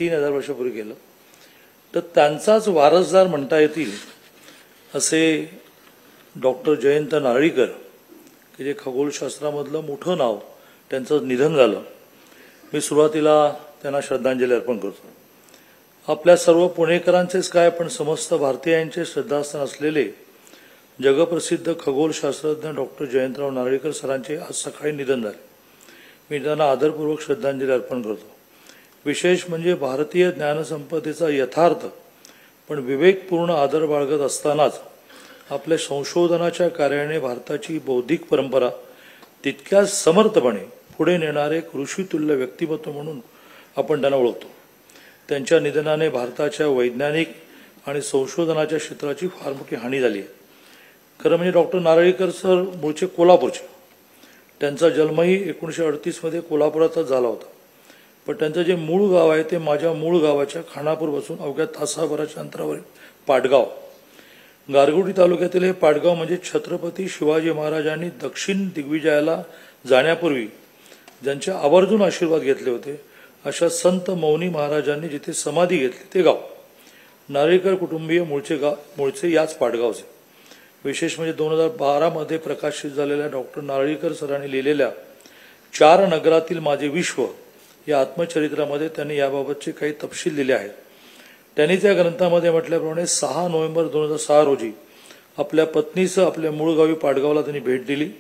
3000 वर्षापूर्वी केलं, तर त्यांचाच वारसदार म्हणता येतील असे डॉक्टर जयंत नारळीकर, की जे खगोलशास्त्रामधलं मोठं नाव, त्यांचं निधन झालं. मी सुरुवातीला त्यांना श्रद्धांजली अर्पण करतो. आपल्या सर्व पुणेकरांचेच काय, पण समस्त भारतीयांचे श्रद्धास्थान असलेले जगप्रसिद्ध खगोलशास्त्रज्ञ डॉक्टर जयंतराव नारळीकर सरांचे आज सकाळी निधन झाले. मी त्यांना आदरपूर्वक श्रद्धांजली अर्पण करतो. विशेष म्हणजे भारतीय ज्ञानसंपदेचा यथार्थ पण विवेकपूर्ण आदर बाळगत असतानाच आपल्या संशोधनाच्या कार्याने भारताची बौद्धिक परंपरा तितक्याच समर्थपणे पुढे नेणारे ऋषितुल्य व्यक्तिमत्व म्हणून आपण त्यांना ओळखतो. त्यांच्या निधनाने भारताच्या वैज्ञानिक आणि संशोधनाच्या क्षेत्राची फार मोठी हानी झाली आहे. खरं म्हणजे डॉक्टर नारळीकर सर मूळचे कोल्हापूरचे. त्यांचा जन्मही 1938 मध्ये कोल्हापुरातच झाला होता. पण त्यांचं जे मूळ गाव आहे ते माझ्या मूळ गावाच्या खानापूरपासून अवघ्या तासाभराच्या अंतरावरील पाटगाव. गारगोटी तालुक्यातील हे पाटगाव म्हणजे छत्रपती शिवाजी महाराजांनी दक्षिण दिग्विजयाला जाण्यापूर्वी ज्यांचे आवर्जून आशीर्वाद घेतले होते अशा संत मौनी महाराजांनी जिथे समाधी घेतली ते गाव. नारळीकर कुटुंबीय मूळचे याच पाटगावचे. विशेष म्हणजे 2012 मध्ये प्रकाशित झालेल्या डॉक्टर नारळीकर सरांनी लिहिलेल्या 4 नगरातील माझे विश्व या आत्मचरित्रामध्ये त्यांनी याबाबतचे काही तपशील दिले आहेत. त्यांनी त्या ग्रंथामध्ये म्हटल्याप्रमाणे 6 नोव्हेंबर 2006 रोजी आपल्या पत्नीसह आपल्या मूळ गावी पाटगावला त्यांनी भेट दिली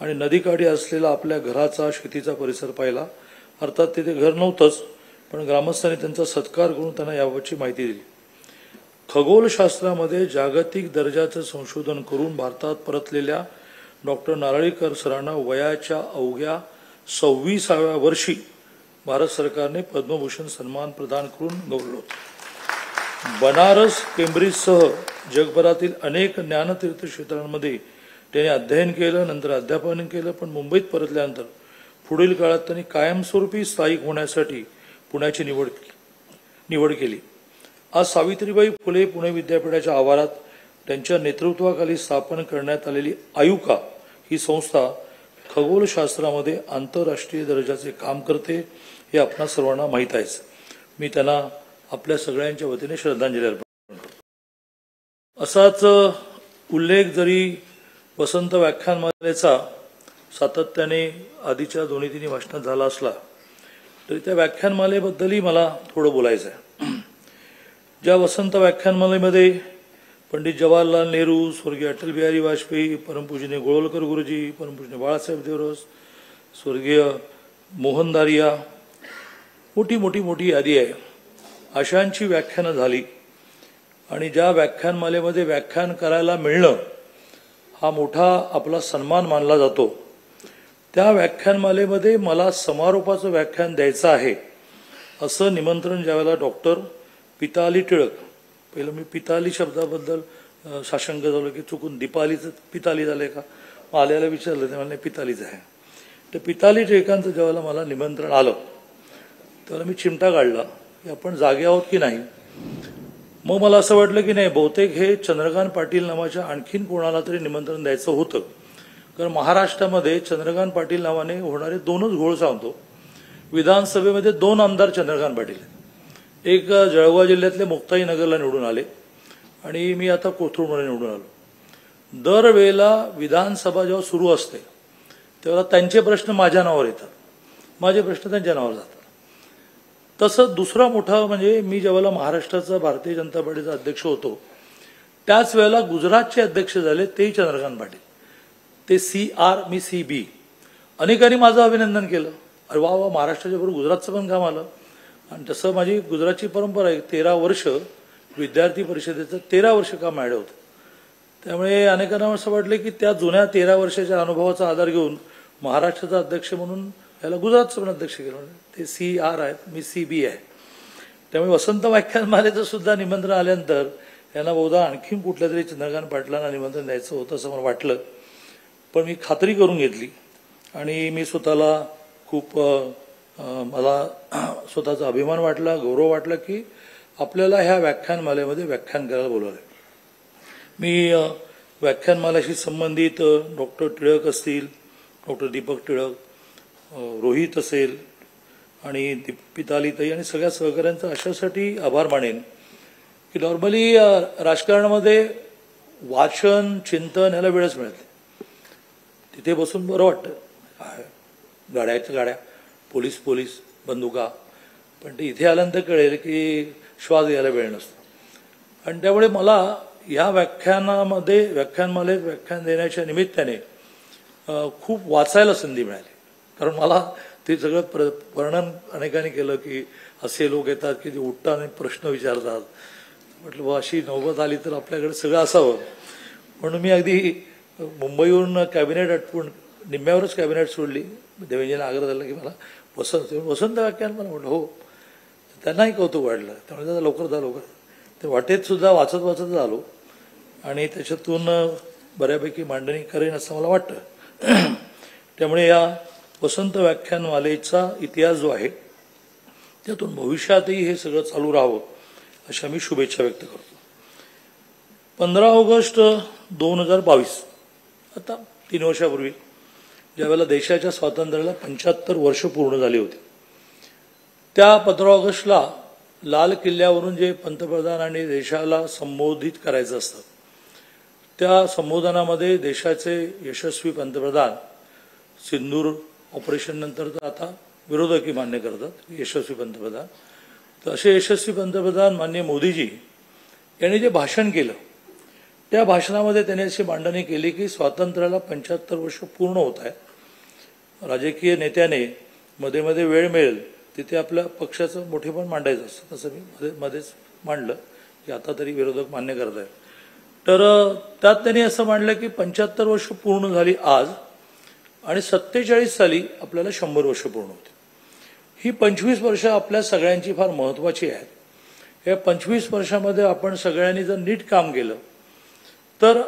आणि नदीकाठी असलेला आपल्या घराचा शेतीचा परिसर पाहिला. अर्थात तिथे घर नव्हतंच, पण ग्रामस्थांनी त्यांचा सत्कार करून त्यांना याबाबतची माहिती दिली. खगोलशास्त्रामध्ये जागतिक दर्जाचं संशोधन करून भारतात परतलेल्या डॉक्टर नारळीकर सरांना वयाच्या अवघ्या 26व्या वर्षी भारत सरकारने पद्मभूषण सन्मान प्रदान करून गौरवलं होतं. बनारस, केम्ब्रिजसह जगभरातील अनेक ज्ञानतीर्थ क्षेत्रांमध्ये त्यांनी अध्ययन केलं, नंतर अध्यापन केलं. पण मुंबईत परतल्यानंतर पुढील काळात त्यांनी कायमस्वरूपी स्थायिक होण्यासाठी पुण्याची निवड केली. आज सावित्रीबाई फुले पुणे विद्यापीठाच्या आवारात त्यांच्या नेतृत्वाखाली स्थापन करण्यात आलेली आयुका ही संस्था खगोलशास्त्रामध्ये आंतरराष्ट्रीय दर्जाचे काम करते हे आपणा सर्वांना माहीत आहेच. मी त्यांना आपल्या सगळ्यांच्या वतीने श्रद्धांजली अर्पण करतो. असाच उल्लेख जरी वसंत व्याख्यानमालेचा सातत्याने आधीच्या 2-3 भाषणात झाला असला तरी त्या व्याख्यानमालेबद्दलही मला थोडं बोलायचं आहे. ज्या वसंत व्याख्यानमालेमध्ये पंडित जवाहरलाल नेहरू, स्वर्गीय अटल बिहारी वाजपेयी, परमपूजनीय गोळवलकर गुरुजी, परमपूजनीय बाळासाहेब देवरस, स्वर्गीय मोहन दारिया, मोठी यादी आहे. अशांची व्याख्यानं झाली आणि ज्या व्याख्यानमालेमध्ये व्याख्यान करायला मिळणं हा मोठा आपला सन्मान मानला जातो. त्या व्याख्यानमालेमध्ये मला समारोपाचं व्याख्यान द्यायचं आहे असं निमंत्रण ज्यावेळेला डॉक्टर पिताली टिळक, पहिलं मी पिताली शब्दाबद्दल साशंक झालो की चुकून दीपालीचं पिताली झालंय का, आल्याला विचारलं ते मला पितालीच आहे. तर पिताली टिळकांचं ज्यावेळेला मला निमंत्रण आलं त्यावेळेला मी चिमटा काढला की आपण जागे आहोत की नाही. मग मला असं वाटलं की नाही, बहुतेक हे चंद्रकांत पाटील नावाच्या आणखीन कोणाला तरी निमंत्रण द्यायचं होतं. कारण महाराष्ट्रामध्ये चंद्रकांत पाटील नावाने होणारे 2च घोळ सांगतो. विधानसभेमध्ये 2 आमदार चंद्रकांत पाटील, एक जळगाव जिल्ह्यातले मुक्ताईनगरला निवडून आले आणि मी आता कोथरूडमध्ये निवडून आलो. दरवेळेला विधानसभा जेव्हा सुरू असते तेव्हा त्यांचे प्रश्न माझ्या नावावर येतात, माझे प्रश्न त्यांच्या नावावर जातात. तसं दुसरा मोठा म्हणजे मी ज्यावेळेला महाराष्ट्राचा भारतीय जनता पार्टीचा अध्यक्ष होतो त्याच वेळेला गुजरातचे अध्यक्ष झाले तेही चंद्रकांत पाटील. ते CR, मी CB. अनेकांनी माझं अभिनंदन केलं, अरे वा वा, महाराष्ट्राच्या बरोबर गुजरातचं पण काम आलं. आणि तसं माझी गुजरातची परंपरा आहे. 13 वर्ष विद्यार्थी परिषदेचं 13 वर्ष काम माझ्याकडे होतं. त्यामुळे अनेकांना असं वाटलं की त्या जुन्या 13 वर्षाच्या अनुभवाचा आधार घेऊन महाराष्ट्राचा अध्यक्ष म्हणून याला गुजरातचं पण अध्यक्ष केलं. ते CR आहेत, मी CB आहे. त्यामुळे वसंत व्याख्यानमालेचं सुद्धा निमंत्रण आल्यानंतर यांना बहुधा आणखीन कुठल्या तरी चंद्रकांत पाटलांना निमंत्रण द्यायचं होतं असं मला वाटलं. पण मी खात्री करून घेतली आणि मी स्वतःला खूप मला स्वतःचा अभिमान वाटला, गौरव वाटला की आपल्याला ह्या व्याख्यानमालेमध्ये व्याख्यान करायला बोलवलं. मी व्याख्यानमालाशी संबंधित डॉक्टर टिळक असतील, डॉक्टर दीपक टिळक, रोहित असेल आणि दीपितालीताई आणि सगळ्या सहकाऱ्यांचा अशासाठी आभार मानेन की नॉर्मली राजकारणामध्ये वाचन चिंतन याला वेळच मिळते. तिथे बसून बरं वाटतं, गाड्या पोलीस बंदुका, पण ते इथे आल्यानंतर कळेल की श्वास घ्यायला वेळ नसतो. आणि त्यामुळे मला या व्याख्यानमालेत व्याख्यान देण्याच्या निमित्ताने खूप वाचायला संधी मिळाली. कारण मला ते सगळं वर्णन अनेकांनी केलं की असे लोक येतात की जे उठतात आणि प्रश्न विचारतात. म्हटलं अशी नौबत आली तर आपल्याकडे सगळं असावं. म्हणून मी अगदी मुंबईहून कॅबिनेट आटपून निम्म्यावरच कॅबिनेट सोडली. देवेंद्रजींना आग्रह झाला की मला वसंत व्याख्यान मला म्हटलं हो. त्यांनाही कौतुक वाढलं. त्यामुळे त्याचा लवकर ते वाटेत सुद्धा वाचत आलो आणि त्याच्यातून बऱ्यापैकी मांडणी करेन असं मला वाटतं. त्यामुळे या वसंत व्याख्यानमालेचा इतिहास जो आहे त्यातून भविष्यातही हे सगळं चालू राहावं अशा मी शुभेच्छा व्यक्त करतो. 15 ऑगस्ट 2022 आता 3 वर्षापूर्वी ज्यावेळेला देशाच्या स्वातंत्र्याला 75 वर्ष पूर्ण झाली होती, त्या 15 ऑगस्टला लाल किल्ल्यावरून जे पंतप्रधान आणि देशाला संबोधित करायचं असतं, त्या संबोधनामध्ये देशाचे यशस्वी पंतप्रधान सिंदूर ऑपरेशन नंतर तर आता विरोधकही मान्य करतात यशस्वी पंतप्रधान, तर असे यशस्वी पंतप्रधान माननीय मोदीजी यांनी जे भाषण केलं त्या भाषणामध्ये त्यांनी अशी मांडणी केली की स्वातंत्र्याला 75 वर्ष पूर्ण होत आहे. राजकीय नेत्याने मध्ये वेळ मिळेल तिथे आपल्या पक्षाचं मोठेपण मांडायचं असतं. तसं मी मध्येच मांडलं की आता तरी विरोधक मान्य करत आहेत. तर त्यात त्यांनी असं मांडलं की 75 वर्ष पूर्ण झाली आज आणि 47 साली आपल्याला 100 वर्ष पूर्ण होते. ही 25 वर्ष आपल्या सगळ्यांची फार महत्त्वाची आहेत. या 25 वर्षामध्ये आपण सगळ्यांनी जर नीट काम केलं तर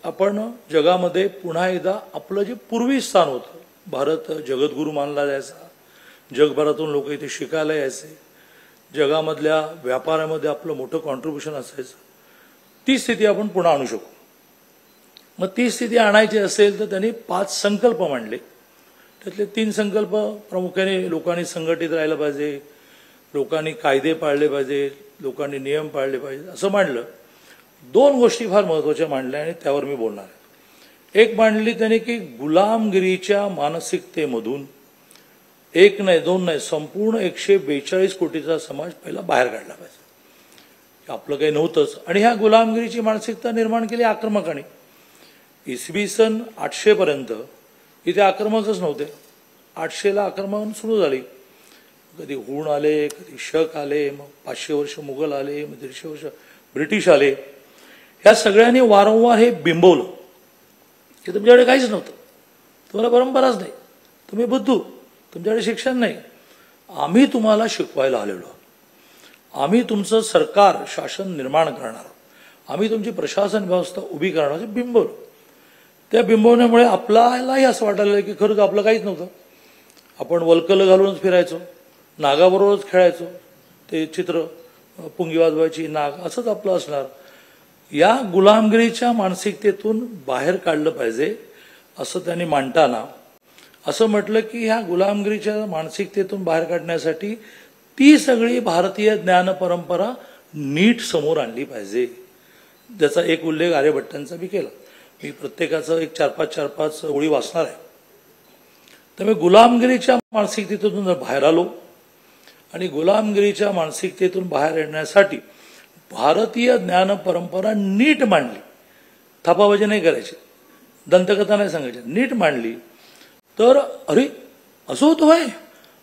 आपण जगामध्ये पुन्हा एकदा आपलं जे पूर्वी स्थान होतं, भारत जगद्गुरू मानला जायचा, जगभरातून लोक इथे शिकायला यायचे, जगामधल्या व्यापारामध्ये आपलं मोठं कॉन्ट्रीब्युशन असायचं, ती स्थिती आपण पुन्हा आणू शकू. मग ती स्थिती आणायची असेल तर त्यांनी 5 संकल्प मांडले. त्यातले 3 संकल्प प्रामुख्याने लोकांनी संघटित राहिलं पाहिजे, लोकांनी कायदे पाळले पाहिजे, लोकांनी नियम पाळले पाहिजे असं मांडलं. 2 गोष्टी फार महत्त्वाच्या मांडल्या आणि त्यावर मी बोलणार आहे. एक मांडली त्यांनी की गुलामगिरीच्या मानसिकतेमधून 1 नाही 2 नाही संपूर्ण 142 कोटीचा समाज पहिला बाहेर काढला पाहिजे. आपलं काही नव्हतंच आणि ह्या गुलामगिरीची मानसिकता निर्माण केली आक्रमकांनी. इसवी सन 800 पर्यंत इथे आक्रमकच नव्हते. 800ला आक्रमण सुरू झाली. कधी हूण आले, कधी शक आले, मग 500 वर्ष मुघल आले, मग 150 वर्ष ब्रिटिश आले. ह्या सगळ्यांनी वारंवार हे बिंबवलं की तुमच्याकडे काहीच नव्हतं, तुम्हाला परंपराच नाही, तुम्ही बुद्धू, तुमच्याकडे शिक्षण नाही, आम्ही तुम्हाला शिकवायला आलेलो आहोत, आम्ही तुमचं सरकार शासन निर्माण करणार, आम्ही तुमची प्रशासन व्यवस्था उभी करणार, बिंबवलं. त्या बिंबवण्यामुळे आपल्यालाही असं वाटायला की खरंच आपलं काहीच नव्हतं. आपण वल्कल घालूनच फिरायचो, नागाबरोबरच खेळायचो, ते चित्र पुंगी वाजवायची, नाग असंच आपलं असणार. या गुलामगिरीच्या मानसिकतेतून बाहेर काढलं पाहिजे असं त्यांनी मांडताना असं म्हटलं की ह्या गुलामगिरीच्या मानसिकतेतून बाहेर काढण्यासाठी ती सगळी भारतीय ज्ञान परंपरा नीट समोर आणली पाहिजे. ज्याचा एक उल्लेख आर्यभट्टांचा मी केला. मी प्रत्येकाचं एक 4-5 ओळी वाचणार आहे. तर मी गुलामगिरीच्या मानसिकतेतून जर बाहेर आलो आणि गुलामगिरीच्या मानसिकतेतून बाहेर येण्यासाठी भारतीय ज्ञान परंपरा नीट मांडली, थापाबाजी नाही करायची, दंतकथा नाही सांगायची, नीट मांडली तर अरे असं होतं होय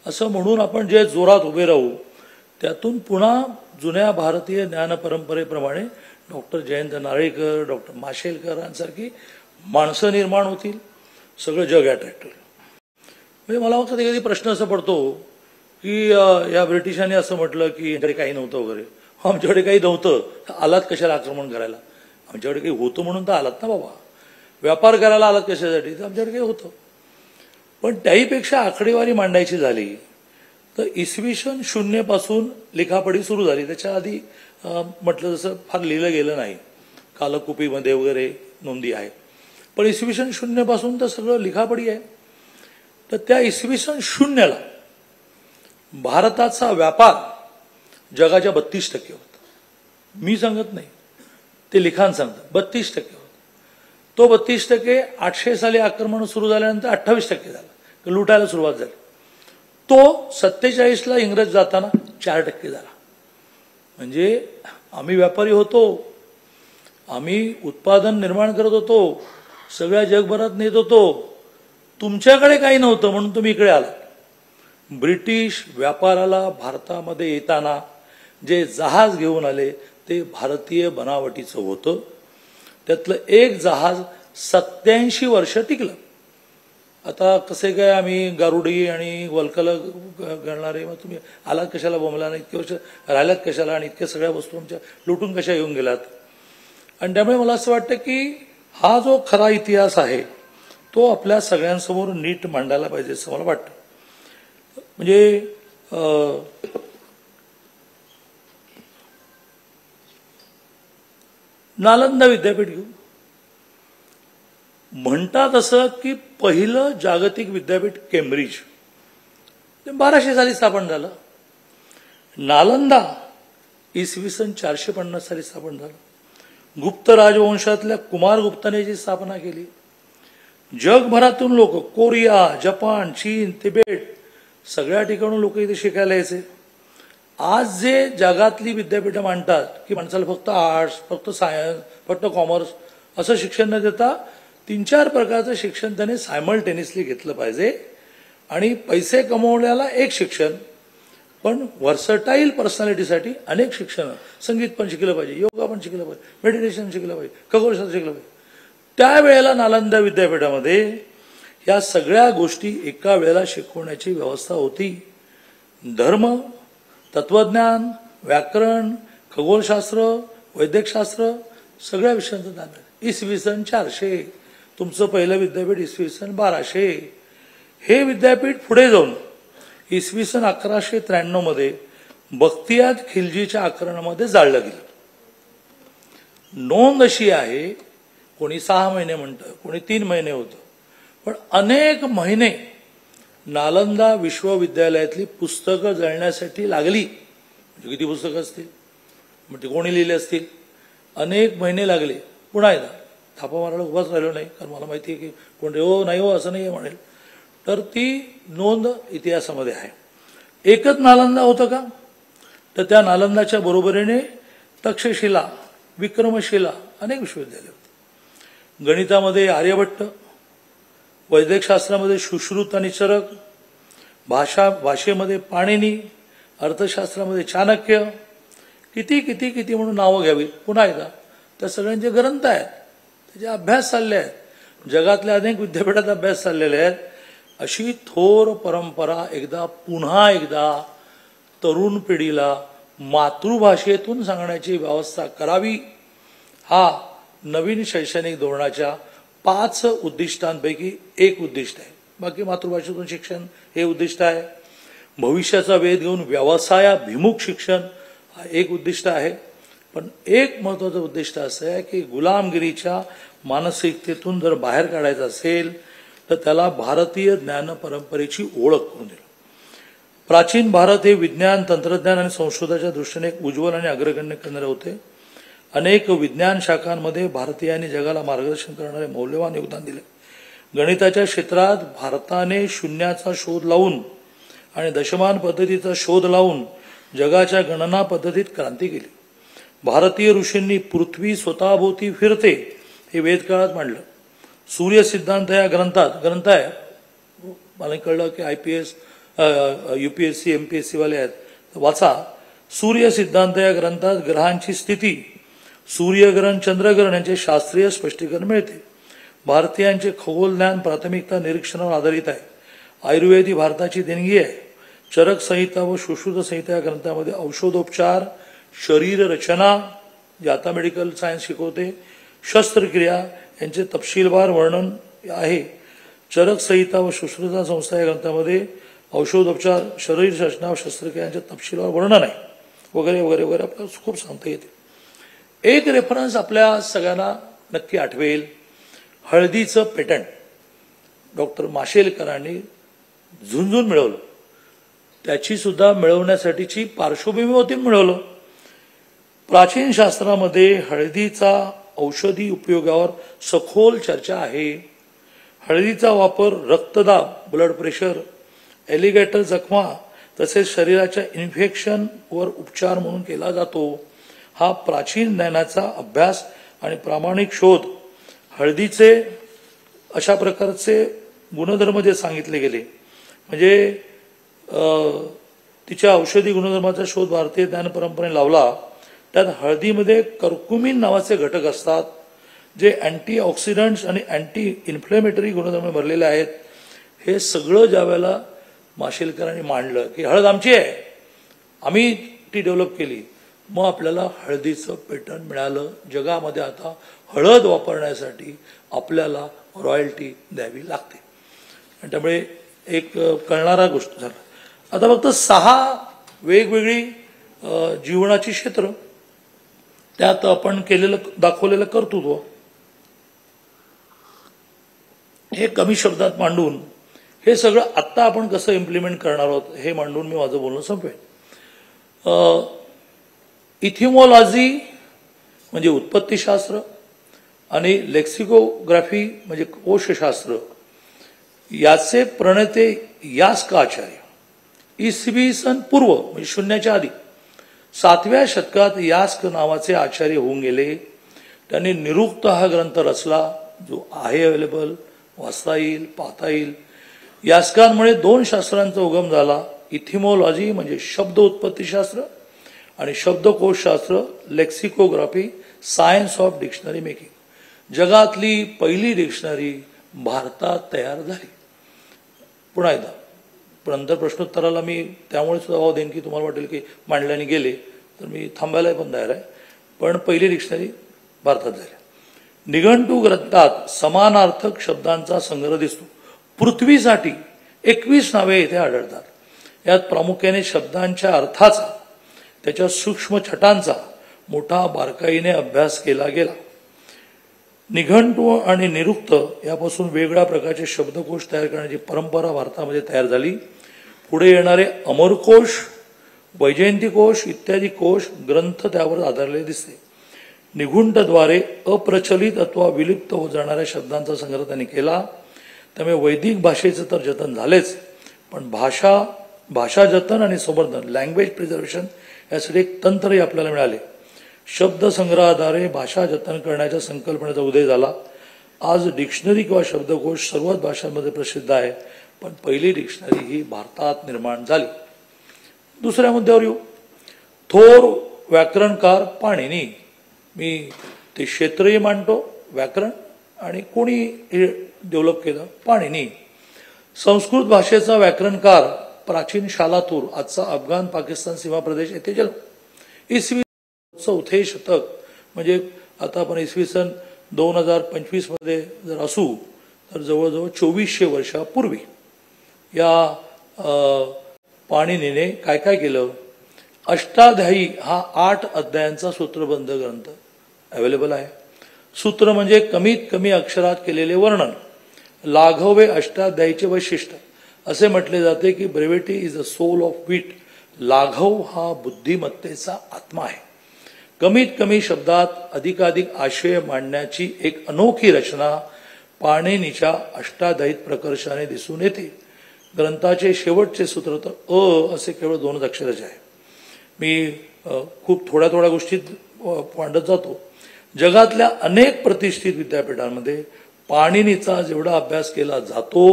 असं म्हणून आपण जे जोरात उभे राहू, त्यातून पुन्हा जुन्या भारतीय ज्ञान परंपरेप्रमाणे डॉक्टर जयंत नारळीकर, डॉक्टर माशेलकर यांसारखी माणसं निर्माण होतील, सगळं जग अट्रॅक्ट होईल. म्हणजे मला कधी कधी प्रश्न असा पडतो की या ब्रिटिशांनी असं म्हटलं की यांच्याकडे काही नव्हतं वगैरे. आमच्याकडे काही नव्हतं तर आलात कशाला आक्रमण करायला? आमच्याकडे काही होतं म्हणून तर आलात ना बाबा. व्यापार करायला आलात कशासाठी? तर आमच्याकडे काही होतं. पण त्याहीपेक्षा आकडेवारी मांडायची झाली तर इसवी सन 0 पासून लिखापडी सुरू झाली. त्याच्या आधी म्हटलं जसं फार लिहिलं गेलं नाही, कालकुपीमध्ये वगैरे नोंदी आहे, पण इसवी सन 0 पासून तर सगळं लिखापडी आहे. तर त्या इसवी सन 0ला भारताचा व्यापार जगाच्या 32% होता. मी सांगत नाही, ते लिखाण सांगतं. 32% होता. तो 32% 800 साली आक्रमण सुरू झाल्यानंतर 28% झाला, लुटायला सुरुवात झाली. तो 47ला इंग्रज जाताना 4% झाला. म्हणजे आम्ही व्यापारी होतो, आम्ही उत्पादन निर्माण करत होतो, सगळ्या जगभरात नेत होतो. तुमच्याकडे काही नव्हतं म्हणून तुम्ही इकडे आलात. ब्रिटिश व्यापाराला भारतामध्ये येताना जे जहाज घेऊन आले ते भारतीय बनावटीचं होतं. त्यातलं एक जहाज 87 वर्ष टिकलं. आता कसे काय आम्ही गारुडी आणि वल्कल घालणारे, मग तुम्ही आलात कशाला, बोंबला नाही इतके वर्ष राहिल्यात कशाला, आणि इतक्या सगळ्या वस्तू आमच्या लुटून कशा येऊन गेलात. आणि त्यामुळे मला असं वाटतं की हा जो खरा इतिहास आहे तो आपल्या सगळ्यांसमोर नीट मांडायला पाहिजे असं मला वाटतं. म्हणजे नालंदा विद्यापीठ घेऊ. म्हणतात असं की पहिलं जागतिक विद्यापीठ केम्ब्रिज 1200 साली स्थापन झालं. नालंदा इसवी सन 450 साली स्थापन झालं. गुप्त राजवंशातल्या कुमार गुप्ताने याची स्थापना केली. जगभरातून लोक, कोरिया, जपान, चीन, तिबेट, सगळ्या ठिकाणून लोक इथे शिकायला यायचे. आज जे जगातली विद्यापीठं मांडतात की माणसाला फक्त आर्ट्स, फक्त सायन्स, फक्त कॉमर्स असं शिक्षण न देता 3-4 प्रकारचं शिक्षण त्याने सायमल्टेनियसली घेतलं पाहिजे. आणि पैसे कमवण्याला एक शिक्षण, पण व्हर्सटाईल पर्सनॅलिटीसाठी अनेक शिक्षण, संगीत पण शिकलं पाहिजे, योगा पण शिकलं पाहिजे, मेडिटेशन शिकलं पाहिजे, खगोलशास्त्र शिकलं पाहिजे. त्यावेळेला नालंदा विद्यापीठामध्ये या सगळ्या गोष्टी एका वेळेला शिकवण्याची व्यवस्था होती. धर्म, तत्वज्ञान, व्याकरण, खगोलशास्त्र, वैद्यकशास्त्र सगळ्या विषयांचं ज्ञान आहे. इसवी सन 400 तुमचं पहिलं विद्यापीठ इसवी सन 1200. हे विद्यापीठ पुढे जाऊन इसवी सन 1193 मध्ये बख्तियार खिलजीच्या आक्रमणामध्ये जाळलं गेलं. नोंद अशी आहे, कोणी 6 महिने म्हणतं, कोणी 3 महिने होतं, पण अनेक महिने नालंदा विश्वविद्यालयातली पुस्तकं जळण्यासाठी लागली. म्हणजे किती पुस्तकं असतील, मग ते कोणी लिहिले असतील, अनेक महिने लागले. पुन्हा एकदा थापा मारायला उभाच राहिलो नाही, कारण मला माहिती आहे की कोण हो नाही हो असं नाही म्हणेल. तर ती नोंद इतिहासामध्ये आहे. एकच नालंदा होतं का, तर त्या नालंदाच्या बरोबरीने तक्षशिला, विक्रमशिला अनेक विश्वविद्यालय होते. गणितामध्ये आर्यभट्ट, वैद्यकशास्त्रामध्ये सुश्रुत आणि चरक, भाषेमध्ये पाणिनी, अर्थशास्त्रामध्ये चाणक्य, किती किती किती म्हणून नावं घ्यावी. पुन्हा एकदा त्या सगळ्यांचे ग्रंथ आहेत, त्याचे अभ्यास चालले आहेत, जगातल्या अनेक विद्यापीठात अभ्यास चाललेले आहेत. अशी थोर परंपरा पुन्हा एकदा तरुण पिढीला मातृभाषेतून सांगण्याची व्यवस्था करावी. हा नवीन शैक्षणिक धोरणाच्या 5 उद्दिष्टांपैकी एक उद्दिष्ट आहे. बाकी मातृभाषेतून शिक्षण हे उद्दिष्ट आहे. भविष्याचा वेध घेऊन व्यवसायाभिमुख शिक्षण हा एक उद्दिष्ट आहे. पण एक महत्त्वाचं उद्दिष्ट असं आहे की गुलामगिरीच्या मानसिकतेतून जर बाहेर काढायचं असेल तर त्याला भारतीय ज्ञान परंपरेची ओळख करून दिली. प्राचीन भारत हे विज्ञान, तंत्रज्ञान आणि संशोधनाच्या दृष्टीने एक उज्ज्वल आणि अग्रगण्य केंद्र होते. अनेक विज्ञान शाखांमध्ये भारतीयांनी जगाला मार्गदर्शन करणारे मौल्यवान योगदान दिले. गणिताच्या क्षेत्रात भारताने शून्याचा शोध लावून आणि दशमान पद्धतीचा शोध लावून जगाच्या गणना पद्धतीत क्रांती केली. भारतीय ऋषींनी पृथ्वी स्वतःभोवती फिरते हे वेदकाळात मांडलं. सूर्य सिद्धांत या ग्रंथ आहे. मला कळलं की IPS, UPSC, MPSC वाले आहेत, वाचा. सूर्य सिद्धांत या ग्रंथात ग्रहांची स्थिती, सूर्यग्रहण, चंद्रग्रहण यांचे शास्त्रीय स्पष्टीकरण मिळते. भारतीयांचे खगोल ज्ञान प्राथमिकता निरीक्षणावर आधारित आहे. आयुर्वेद ही भारताची देणगी आहे. चरक संहिता व सुश्रुत संहिता या ग्रंथामध्ये औषधोपचार, शरीर रचना, जे आता मेडिकल सायन्स शिकवते, शस्त्रक्रिया यांचे तपशीलवार वर्णन आहे. चरक संहिता व सुश्रुत संस्था या ग्रंथामध्ये औषधोपचार, शरीर रचना व शस्त्रक्रिया यांचे तपशीलवार वर्णन आहे, वगैरे वगैरे वगैरे आपल्याला खूप सांगता येते. एक रेफरन्स आपल्या सगळ्यांना नक्की आठवेल. हळदीचं पेटंट डॉक्टर माशेलकरांनी झुंजून मिळवलं. त्याची सुद्धा मिळवण्यासाठीची पार्श्वभूमी होती, मिळवलं. प्राचीन शास्त्रामध्ये हळदीचा औषधी उपयोगावर सखोल चर्चा आहे. हळदीचा वापर रक्तदाब, ब्लड प्रेशर, एलिगेटर जखमा तसेच शरीराच्या इन्फेक्शनवर उपचार म्हणून केला जातो. हा प्राचीन ज्ञानाचा अभ्यास आणि प्रामाणिक शोध. हळदीचे अशा प्रकारचे गुणधर्म जे सांगितले गेले, म्हणजे तिच्या औषधी गुणधर्माचा शोध भारतीय ज्ञान परंपरेने लावला. त्यात हळदीमध्ये कर्कुमिन नावाचे घटक असतात, जे अँटीऑक्सिडंट्स आणि अँटी इन्फ्लेमेटरी गुणधर्म भरलेले आहेत. हे सगळं ज्यावेळेला माशेलकरांनी मांडलं की हळद आमची आहे, आम्ही ती डेव्हलप केली, मग आपल्याला हळदीचं पेटंट मिळालं. जगामध्ये आता हळद वापरण्यासाठी आपल्याला रॉयल्टी द्यावी लागते. आणि त्यामुळे एक कळणारा गोष्ट झाला. आता फक्त 6 वेगवेगळी जीवनाची क्षेत्र, त्यात आपण केलेलं दाखवलेलं कर्तृत्व हे कमी शब्दात मांडून हे सगळं आत्ता आपण कसं इम्प्लिमेंट करणार आहोत हे मांडून मी माझं बोलणं संपवेन. इथिमॉलॉजी म्हणजे उत्पत्तीशास्त्र आणि लेक्सिकोग्राफी म्हणजे कोशशास्त्र याचे प्रणेते यास्क आचार्य इसवी सन पूर्व म्हणजे शून्याच्या आधी 7व्या शतकात यास्क नावाचे आचार्य होऊन गेले. त्यांनी निरुक्त हा ग्रंथ रचला, जो आहे अवेलेबल, वाचता येईल, पाहता येईल. यास्कांमुळे 2 शास्त्रांचा उगम झाला. इथिमॉलॉजी म्हणजे शब्द उत्पत्तीशास्त्र आणि शब्दकोशशास्त्र, lexicography, science of dictionary making. जगातली पहिली डिक्शनरी भारतात तयार झाली. पुन्हा एकदा नंतर प्रश्नोत्तराला मी त्यामुळे सुद्धा भाव देईन की तुम्हाला वाटेल की मांडल्याने गेले तर मी थांबायला पण तयार आहे. पण पहिली डिक्शनरी भारतात झाली. निघंटू ग्रंथात समानार्थक शब्दांचा संग्रह दिसतो. पृथ्वीसाठी 21 नावे इथे आढळतात. यात प्रामुख्याने शब्दांच्या अर्थाचा, त्याच्या सूक्ष्म छटांचा मोठा बारकाईने अभ्यास केला गेला. निघंटू आणि निरुक्त यापासून वेगळ्या प्रकारचे शब्दकोश तयार करण्याची परंपरा भारतामध्ये तयार झाली. पुढे येणारे अमरकोश, वैजयंतीकोश इत्यादी कोश ग्रंथ त्यावर आधारलेले दिसते. निघंटद्वारे अप्रचलित अथवा विलुप्त होत जाणाऱ्या शब्दांचा संग्रह त्यांनी केला. त्यामुळे वैदिक भाषेचं तर जतन झालेच, पण भाषा जतन आणि संवर्धन, लँग्वेज प्रिझर्वेशन यासाठी एक तंत्रही आपल्याला मिळाले. शब्दसंग्रहाद्वारे भाषा जतन करण्याच्या संकल्पनेचा उदय झाला. आज डिक्शनरी किंवा शब्दकोश सर्वच भाषांमध्ये प्रसिद्ध आहे, पण पहिली डिक्शनरी ही भारतात निर्माण झाली. दुसऱ्या मुद्द्यावर येऊ. थोर व्याकरणकार पाणिनी. मी ते क्षेत्रही मांडतो, व्याकरण, आणि कोणी हे डेव्हलप केलं, पाणिनी. संस्कृत भाषेचा व्याकरणकार प्राचीन शालातूर, आजचा अफगाण पाकिस्तान सीमा प्रदेश येथे जन्म. इसवी 4थे शतक म्हणजे आता आपण इसवी सन 2025 मध्ये जर असू तर जवळजवळ 2400 वर्षापूर्वी या पाणिनीने काय काय केलं. अष्टाध्यायी हा 8 अध्यायांचा सूत्रबद्ध ग्रंथ अवेलेबल आहे. सूत्र म्हणजे कमीत कमी अक्षरात केलेले वर्णन. लाघव हे अष्टाध्यायीचे वैशिष्ट्य. असे म्हटले जाते की brevity is the soul of विट. लाघव हा बुद्धिमत्तेचा आत्मा आहे. कमीत कमी शब्दात अधिकाधिक आशय मांडण्याची एक अनोखी रचना पाणिनीच्या अष्टाध्यायीत प्रकर्षाने दिसून येते. ग्रंथाचे शेवटचे सूत्र तर असे केवळ 2 अक्षराचे आहे. मी खूप थोड्या गोष्टीत मांडत जातो. जगातल्या अनेक प्रतिष्ठित विद्यापीठांमध्ये पाणिनीचा जेवढा अभ्यास केला जातो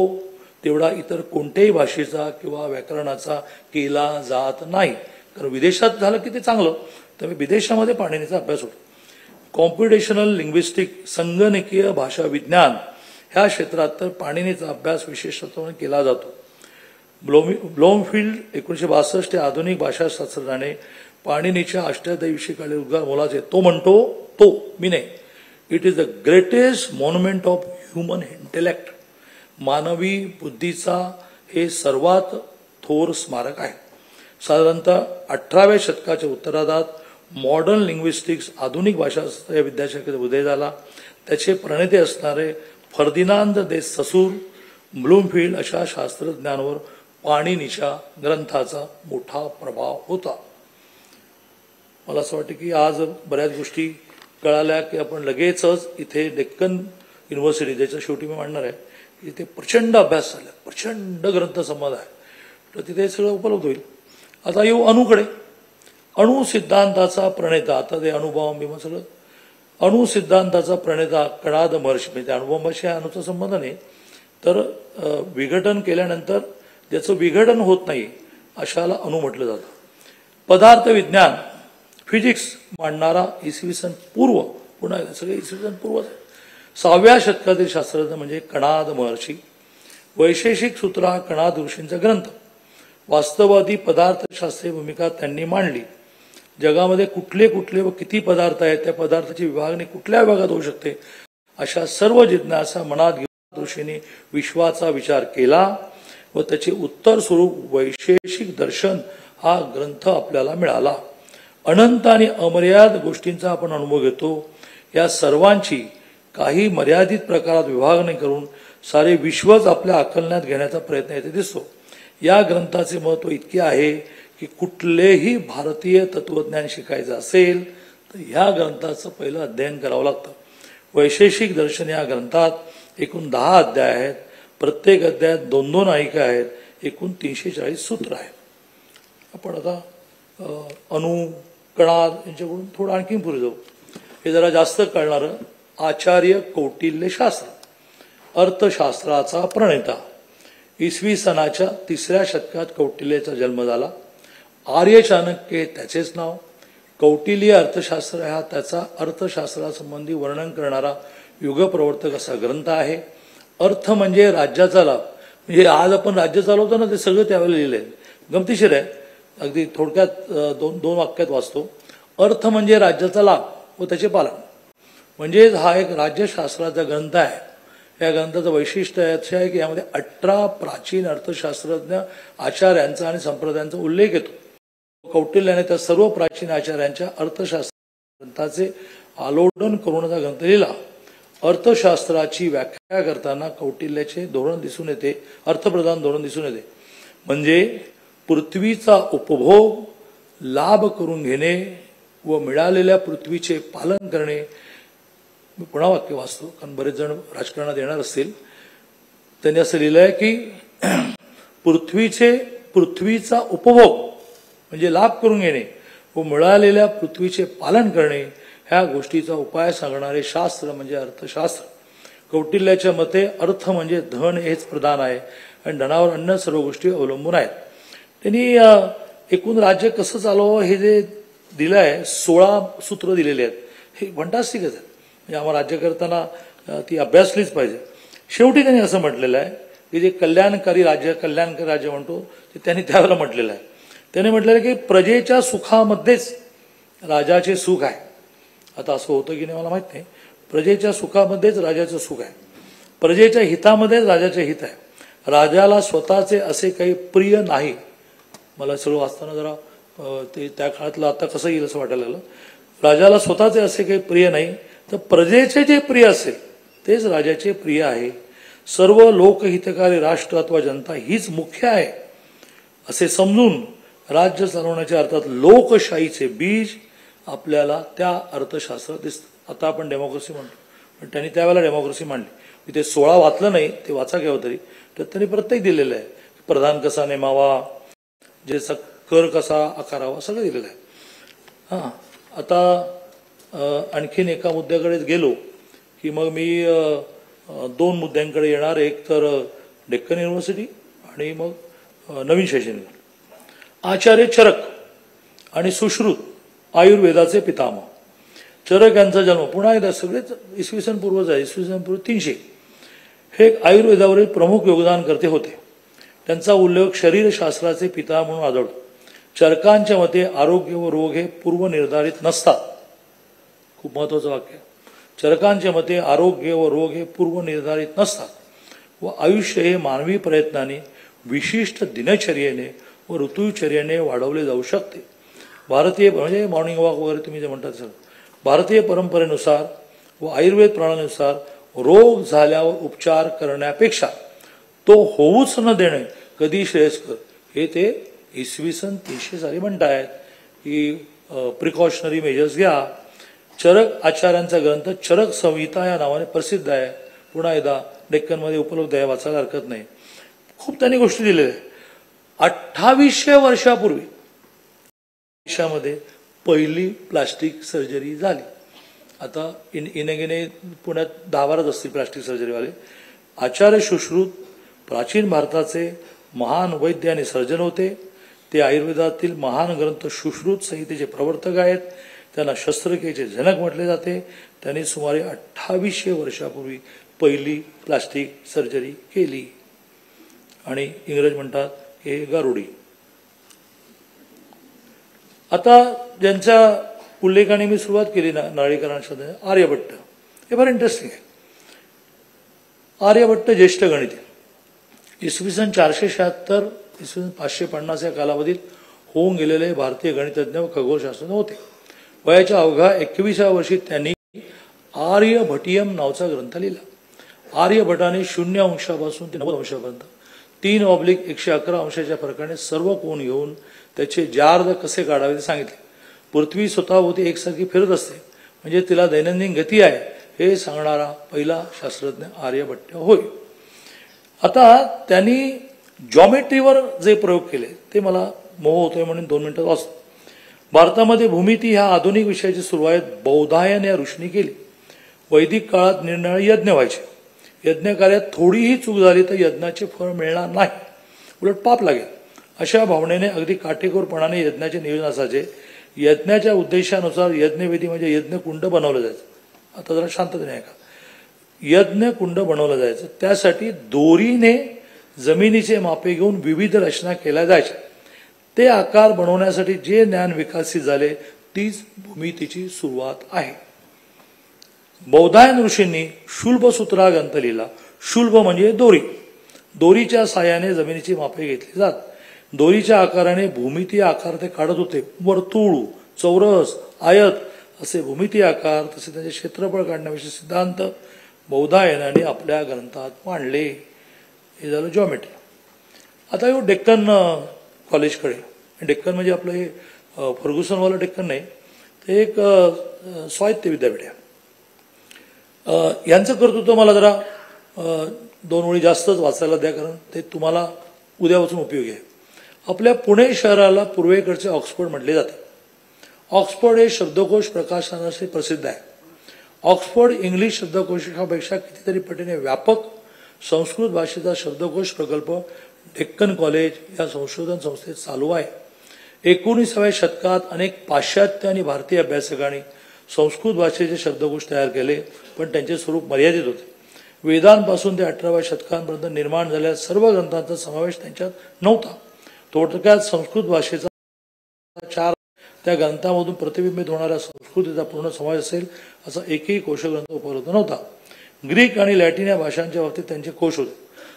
तेवढा इतर कोणत्याही भाषेचा किंवा व्याकरणाचा केला जात नाही. कारण विदेशात झालं की ते चांगलं, त्यामुळे विदेशामध्ये पाणिनीचा अभ्यास होतो. कॉम्प्युटेशनल लिंग्विस्टिक, संगणकीय भाषा विज्ञान ह्या क्षेत्रात तर पाणिनीचा अभ्यास विशेषत्वाने केला जातो. ब्लोमफिल्ड 1962 या आधुनिक भाषाशास्त्रज्ञाने पाणिनीच्या अष्टाध्यायीविषयी काढलेले उद्गार मोलाचे. तो म्हणतो, तो मी नाही, it is the greatest monument of human intellect. मानवी बुद्धीचा हे सर्वात थोर स्मारक आहे. साधारणतः 18व्या शतकाच्या उत्तरार्धात मॉडर्न लिंग्विस्टिक्स, आधुनिक भाषाशास्त्र या विद्याशाखेचा उदय झाला. त्याचे प्रणेते असणारे फर्दिनांद दे ससूर, ब्लूमफिल्ड अशा शास्त्रज्ञांवर पाणिनीच्या ग्रंथाचा मोठा प्रभाव होता. मला असं वाटतं की आज बऱ्याच गोष्टी कळाल्या की आपण लगेचच इथे डेक्कन युनिव्हर्सिटी ज्याच्या शेवटी मी मांडणार आहे, इथे प्रचंड अभ्यास झाला, प्रचंड ग्रंथसंपदा आहे, तर तिथे सगळं उपलब्ध होईल. आता येऊ अणूकडे. अणु सिद्धांताचा प्रणेता, आता ते अणुबॉम्ब बिंब सगळं, अणु सिद्धांताचा प्रणेता कणाद महर्षी, म्हणजे अणुबॉम्बाशी अणूचा संबंध नाही, तर विघटन केल्यानंतर ज्याचं विघटन होत नाही अशाला अणु म्हटलं जातं. पदार्थ विज्ञान फिजिक्स मांडणारा इसवी सन पूर्व, पुन्हा सगळे इसवी सन पूर्वच आहे, 6व्या शतकातील शास्त्रज्ञ म्हणजे कणाद महर्षी. वैशेषिक सूत्र हा कणाद ऋषींचा ग्रंथ. वास्तववादी पदार्थशास्त्रीय भूमिका त्यांनी मांडली. जगामध्ये कुठले कुठले व किती पदार्थ आहेत, त्या पदार्थाची विभागणी कुठल्या विभागात होऊ शकते, अशा सर्व जिज्ञासा मनात घेऊन ऋषींनी विश्वाचा विचार केला व त्याचे उत्तर स्वरूप वैशेषिक दर्शन हा ग्रंथ आपल्याला मिळाला. अनंत आणि अमर्याद गोष्टींचा आपण अनुभव घेतो. या सर्वांची काही मर्यादित प्रकारात विभागणी करून सारे विश्वच आपल्या आकलनात घेण्याचा प्रयत्न येथे दिसतो. या ग्रंथाचे महत्त्व इतके आहे की कुठलेही भारतीय तत्वज्ञान शिकायचं असेल तर या ग्रंथाचं पहिलं अध्ययन करावं लागतं. वैशेषिक दर्शन या ग्रंथात एकूण 10 अध्याय आहेत. प्रत्येक अध्यायात 2-2 नायिका आहेत. एकूण 340 सूत्र आहेत. आपण आता अणु कणाद यांच्याकडून थोडं आणखी पुढे जाऊ. हे जरा जास्त कळणारं आचार्य कौटिल्य शास्त्र, अर्थशास्त्राचा प्रणेता. इसवी सनाच्या 3ऱ्या शतकात कौटिल्याचा जन्म झाला. आर्य चाणक्य त्याचेच नाव. कौटिल्य अर्थशास्त्र हा त्याचा अर्थशास्त्रासंबंधी वर्णन करणारा युगप्रवर्तक असा ग्रंथ आहे. अर्थ म्हणजे राज्याचा लाभ, म्हणजे आज आपण राज्य चालवतो ना, ते सगळं त्यावेळेला लिहिलं आहे. गमतीशीर आहे, अगदी थोडक्यात दोन वाक्यात वाचतो. अर्थ म्हणजे राज्याचा लाभ व त्याचे पालन, म्हणजे हा एक राज्यशास्त्राचा ग्रंथ आहे. या ग्रंथाचं वैशिष्ट्य असे आहे की यामध्ये 18 प्राचीन अर्थशास्त्रज्ञ आचार्यांचा आणि संप्रदायांचा उल्लेख येतो. कौटिल्याने त्या सर्व प्राचीन आचार्यांच्या अर्थशास्त्र ग्रंथाचे आलोडन करून हा ग्रंथ लिहिला. अर्थशास्त्राची व्याख्या करताना कौटिल्याचे धोरण दिसून येते, अर्थप्रधान धोरण दिसून येते. म्हणजे पृथ्वीचा उपभोग, लाभ करून घेणे व मिळालेल्या पृथ्वीचे पालन करणे. मी पुन्हा वाक्य वाचतो कारण बरेच जण राजकारणात येणार असतील. त्यांनी असं लिहिलं आहे की पृथ्वीचा उपभोग म्हणजे लाभ करून घेणे व मिळालेल्या पृथ्वीचे पालन करणे, ह्या गोष्टीचा उपाय सांगणारे शास्त्र म्हणजे अर्थशास्त्र. कौटिल्याच्या मते अर्थ म्हणजे धन हेच प्रधान आहे आणि धनावर अन्य सर्व गोष्टी अवलंबून आहेत. त्यांनी एकूण राज्य कसं चालवावं हे जे दिलं आहे, 16 सूत्र दिलेले आहेत. हे फंटास्टिकच आहे, म्हणजे आम्हाला राज्य करताना ती अभ्यासलीच पाहिजे. शेवटी त्यांनी असं म्हटलेलं आहे की जे कल्याणकारी राज्य म्हणतो ते त्यांनी त्यावेळेला म्हटलेलं आहे. त्याने म्हटलेलं आहे की प्रजेच्या सुखामध्येच राजाचे सुख आहे. आता असं होतं की नाही मला माहित नाही. प्रजेच्या सुखामध्येच राजाचं सुख आहे, प्रजेच्या हितामध्येच राजाचे हित आहे. राजाला स्वतःचे असे काही प्रिय नाही. मला सगळं वाचताना जरा ते त्या काळातलं आता कसं येईल असं वाटायला लागलं. राजाला स्वतःचे असे काही प्रिय नाही, तर प्रजेचे जे प्रिय असेल तेच राजाचे प्रिय आहे. सर्व लोकहितकारी राष्ट्र अथवा जनता हीच मुख्य आहे असे समजून राज्य चालवण्याच्या अर्थात लोकशाहीचे बीज आपल्याला त्या अर्थशास्त्रात दिसतं. आता आपण डेमोक्रेसी म्हणतो, पण त्यांनी त्यावेळेला डेमोक्रेसी मांडली. मी ते 16 वाचलं नाही, ते वाचा केव्हा तरी. तर त्यांनी प्रत्येक दिलेलं आहे. प्रधान कसा नेमावा, ज्याचा कर कसा आकारावा, सगळं दिलेलं आहे. हां, आता आणखीन एका मुद्द्याकडे गेलो की मग मी 2 मुद्द्यांकडे येणार. एक तर डेक्कन युनिव्हर्सिटी आणि मग नवीन शैक्षणिक. आचार्य चरक आणि सुश्रुत आयुर्वेदाचे पितामह. चरक यांचा जन्म पुन्हा एकदा सगळेच इसवी सन पूर्वच आहे, इसवी सन पूर्व 300. हे आयुर्वेदावरील प्रमुख योगदानकर्ते होते. त्यांचा उल्लेख शरीरशास्त्राचे पिता म्हणून आढळतो. चरकांच्या मते आरोग्य व रोग हे पूर्वनिर्धारित नसतात. खूप महत्वाचं वाक्य. चरकांच्या मते आरोग्य व रोग हे पूर्वनिर्धारित नसतात व आयुष्य हे मानवी प्रयत्नाने विशिष्ट दिनचर्येने व ऋतुचर्येने वाढवले जाऊ शकते. भारतीय म्हणजे मॉर्निंग वॉक वगैरे तुम्ही जे म्हणतात सर, भारतीय परंपरेनुसार व आयुर्वेद प्रणालीनुसार रोग झाल्यावर उपचार करण्यापेक्षा तो होऊच न देणे कधी श्रेयस्कर हे ते इसवी सन 300 साली म्हणतायत की प्रिकॉशनरी मेजर्स घ्या. चरक आचार्यांचा ग्रंथ चरक संहिता या नावाने प्रसिद्ध आहे. पुन्हा एकदा डेक्कनमध्ये उपलब्ध आहे, वाचायला हरकत नाही. खूप त्यांनी गोष्टी दिलेल्या आहेत. 2800 वर्षापूर्वी देशामध्ये पहिली प्लास्टिक सर्जरी झाली. आता इनेगिने पुण्यात 10-12 असतील प्लास्टिक सर्जरीवाले. आचार्य सुश्रुत प्राचीन भारताचे महान वैद्य आणि सर्जन होते. ते आयुर्वेदातील महान ग्रंथ सुश्रुत संहितेचे प्रवर्तक आहेत. त्यांना शस्त्रक्रियेचे जनक म्हटले जाते. त्यांनी सुमारे 2800 वर्षापूर्वी पहिली प्लास्टिक सर्जरी केली. आणि इंग्रज म्हणतात हे गारुडी. आता ज्यांच्या उल्लेखाने मी सुरुवात केली ना नारळीकरांच्या, आर्यभट्ट हे फार इंटरेस्टिंग आहे. आर्यभट्ट ज्येष्ठ गणित इसवी सन 476 इसवी सन 550 या कालावधीत होऊन गेलेले भारतीय गणितज्ञ व खगोलशास्त्रज्ञ होते. वयाच्या अवघ्या 21व्या वर्षी त्यांनी आर्यभटीयम नावाचा ग्रंथ लिहिला. आर्यभटाने 0 अंशापासून ते 90 अंशापर्यंत 3/111 अंशाच्या फरकाने सर्व कोन घेऊन त्याचे जार्द कसे काढावे ते सांगितले. पृथ्वी स्वतःभोवती एकसारखी फिरत असते म्हणजे तिला दैनंदिन गती आहे हे सांगणारा पहिला शास्त्रज्ञ आर्यभट्ट होय. आता त्यांनी जॉमेट्रीवर जे प्रयोग केले ते मला मोह होतोय म्हणून 2 मिनिटात वाचतो. भारतामध्ये भूमिती ह्या आधुनिक विषयाची सुरुवात बौधायन या ऋषींनी केली. वैदिक काळात निरनिराळे यज्ञ व्हायचे. यज्ञ कार्यात थोडीही चूक झाली तर यज्ञाचे फळ मिळणार नाही, उलट पाप लागेल. अशा भावनेने अगदी काटेकोरपणाने यज्ञाचे नियोजन असायचे. यज्ञाच्या उद्देशानुसार यज्ञवेदी म्हणजे यज्ञकुंड बनवलं जायचं. आता जरा शांततेने ऐका. यज्ञकुंड बनवलं जायचं त्यासाठी दोरीने जमिनीचे मापे घेऊन विविध रचना केल्या जायच्या. ते आकार बनवण्यासाठी जे ज्ञान विकसित झाले तीच भूमितीची सुरुवात आहे. बौधायन ऋषींनी शुल्ब सूत्रा ग्रंथ लिहिला. शुल्ब म्हणजे दोरी. दोरीच्या साहाय्याने जमिनीची मापे घेतली जात. दोरीच्या आकाराने भूमिती आकार ते काढत होते. वर्तुळ, चौरस, आयत असे भूमिती आकार तसे त्याचे क्षेत्रफळ काढण्याविषयी सिद्धांत बौधायनाने आपल्या ग्रंथात मांडले. हे झालं जॉमेट्री. आता येऊ डेक्कन कॉलेजकडे. डेक्कन म्हणजे आपलं हे फर्ग्युसनवालं डेक्कन नाही, ते एक स्वायत्त विद्यापीठ आहे. यांचं कर्तृत्व मला जरा 2 ओळी जास्तच वाचायला द्या, कारण ते तुम्हाला उद्यापासून उपयोगी आहे. आपल्या पुणे शहराला पूर्वेकडचे ऑक्सफोर्ड म्हटले जाते. ऑक्सफोर्ड हे शब्दकोश प्रकाशनासाठी प्रसिद्ध आहे. ऑक्सफोर्ड इंग्लिश शब्दकोशापेक्षा कितीतरी पटीने व्यापक संस्कृत भाषेचा शब्दकोश प्रकल्प डेक्कन कॉलेज या संशोधन संस्थेत चालू आहे. 19व्या शतकात अनेक पाश्चात्य आणि भारतीय अभ्यासकांनी संस्कृत भाषेचे शब्दकोश तयार केले, पण त्यांचे स्वरूप मर्यादित होते. वेदांपासून ते 18व्या शतकांपर्यंत निर्माण झालेल्या सर्व ग्रंथांचा समावेश त्यांच्यात नव्हता. थोडक्यात संस्कृत भाषेचा 4 त्या ग्रंथामधून प्रतिबिंबित होणाऱ्या संस्कृतीचा पूर्ण समावेश असेल असा एकही कोशग्रंथ उपलब्ध नव्हता. ग्रीक आणि लॅटिन या भाषांच्या बाबतीत त्यांचे कोश होते.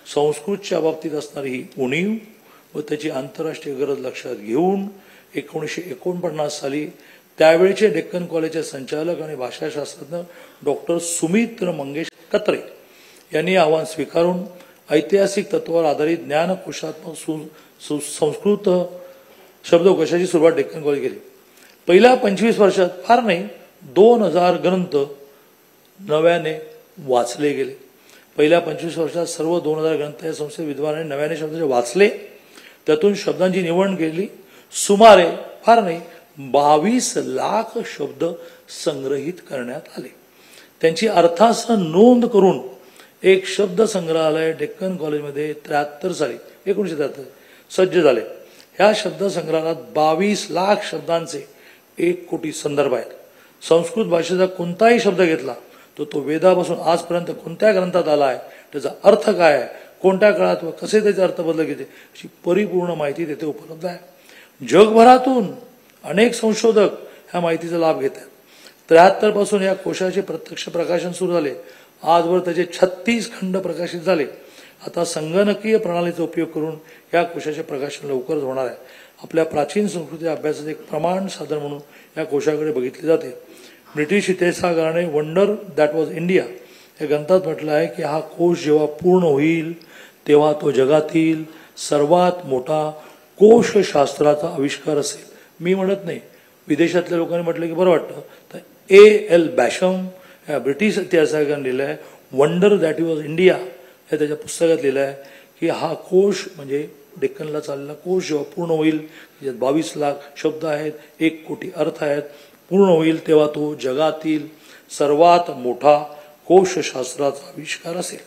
संस्कृतच्या बाबतीत असणारी ही उणीव व त्याची आंतरराष्ट्रीय गरज लक्षात घेऊन 1949 साली त्यावेळेचे डेक्कन कॉलेजचे संचालक आणि भाषाशास्त्रज्ञ डॉक्टर सुमित्र मंगेश कत्रे यांनी आव्हान स्वीकारून ऐतिहासिक तत्वावर आधारित ज्ञानकोशात्मक संस्कृत शब्दकोशाची सुरुवात डेक्कन कॉलेज केली. पहिल्या 25 वर्षात फार नाही 2000 ग्रंथ नव्याने वाचले गेले. पहिल्या 25 वर्षात सर्व 2000 ग्रंथ या संस्थेत विद्वानांनी नव्याने शब्द वाचले. त्यातून शब्दांची निवड केली. सुमारे फार नाही 22 लाख शब्द संग्रहित करण्यात आले. त्यांची अर्थासह नोंद करून एक शब्द संग्रहालय डेक्कन कॉलेजमध्ये 73 साली 1973 सज्ज झाले. ह्या शब्द संग्रहालयात 22 लाख शब्दांचे 1 कोटी संदर्भ आहेत. संस्कृत भाषेचा कोणताही शब्द घेतला तर तो वेदापासून आजपर्यंत कोणत्या ग्रंथात आला आहे, त्याचा अर्थ काय आहे, कोणत्या काळात व कसे त्याचे अर्थ बदल घेते अशी परिपूर्ण माहिती तेथे उपलब्ध आहे. जगभरातून अनेक संशोधक ह्या माहितीचा लाभ घेत आहेत. 73 पासून या कोशाचे प्रत्यक्ष प्रकाशन सुरू झाले. आजवर त्याचे 36 खंड प्रकाशित झाले. आता संगणकीय प्रणालीचा उपयोग करून या कोशाचे प्रकाशन लवकरच होणार आहे. आपल्या प्राचीन संस्कृती अभ्यासाचे एक प्रमाण साधन म्हणून या कोशाकडे बघितले जाते. ब्रिटिश इतिहासकाराने वंडर दॅट वॉज इंडिया या ग्रंथात म्हटलं आहे की हा कोश जेव्हा पूर्ण होईल तेव्हा तो जगातील सर्वात मोठा कोशशास्त्राचा आविष्कार असेल. मी म्हणत नाही, विदेशातल्या लोकांनी म्हटलं की बरं वाटतं. तर A.L. बॅशम या ब्रिटिश इतिहासकाराने लिहिलं आहे, वंडर दॅट वॉज इंडिया हे त्याच्या पुस्तकात लिहिलं आहे की हा कोश म्हणजे डेक्कनला चाललेला कोश जेव्हा पूर्ण होईल, ज्यात 22 लाख शब्द आहेत, 1 कोटी अर्थ आहेत, पूर्ण होईल तेव्हा तो जगातील सर्वात मोठा कोशशास्त्राचा आविष्कार असेल.